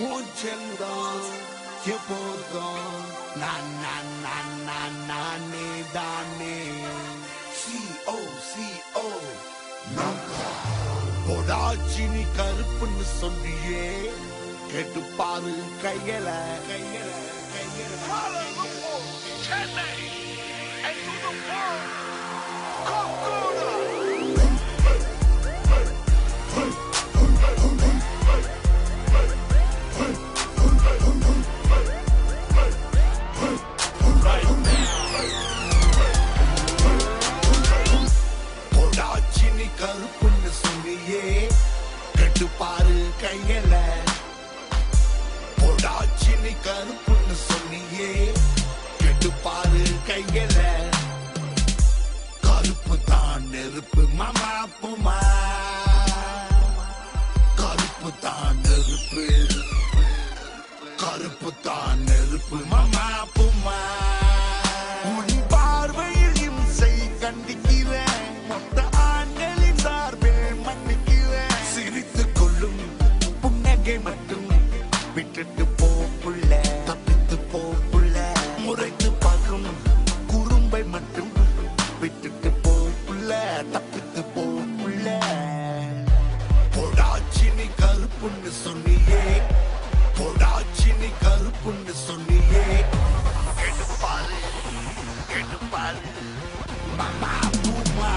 ஊஞ்சல்தான் எப்போதும் நானே தானே CO பொடாச்சி நீ கருப்புன்னு சொல்லியே கேட்டு பாரு கையல Chennai and to the world. பொடாச்சி நீ கருப்புன்னு சொல்லியே கேட்டு பாரு கையல பொடாச்சி நீ கருப்புன்னு சொல்லியே கேட்டு பாரு கையல கருப்பு தான் நெருப்பு மாமா புமா கருப்பு தான் நெருப்பு கருப்பு தான் நெருப்பு மாமா புமா உன் பார்வையில் இம்சை கண்டிக்கிறேன் மொத்த ஆண்களின் சார்பில் மன்னிக்கிறேன் சிரித்துக் கொள்ளும் புன்னகை மட்டும் விட்டுட்டு போப்புள்ள தப்பித்து போப்புள்ள முறைத்து பார்க்கும் குறும்பை மட்டும் விட்டுட்டு போப்புள்ள தப்பித்து போப்புள்ள பொடாச்சி நீ கருப்புன்னு சொன்னியே பொடாச்சி நீ கருப்புன்னு சொன்னியே கேட்டு பாரு மாமா பூமா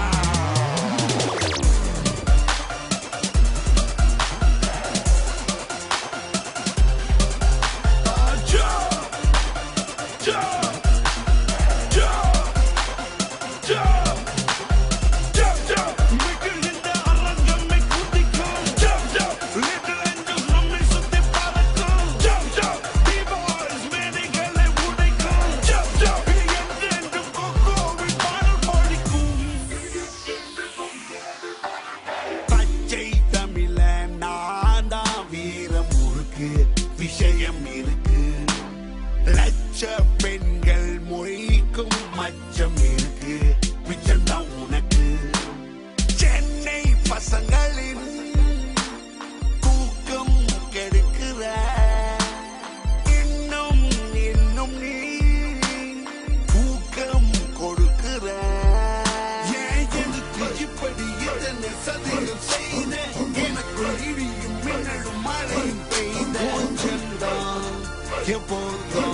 விஷயம் இருக்கு லட்ச பெண்கள் மொய்க்கும் மச்சம் இருக்கு மிச்சம்தான் உனக்கு சென்னை பசங்களின் தூக்கம் கெடுக்கிற இன்னும் நீ ஊக்கம் கொடுக்கிற ஏன் எதுக்கு இப்படி இதனை சதிகள் செய்த எனக்கு இடியும் மின்னலும் மழையும் பெய்த எப்போதும்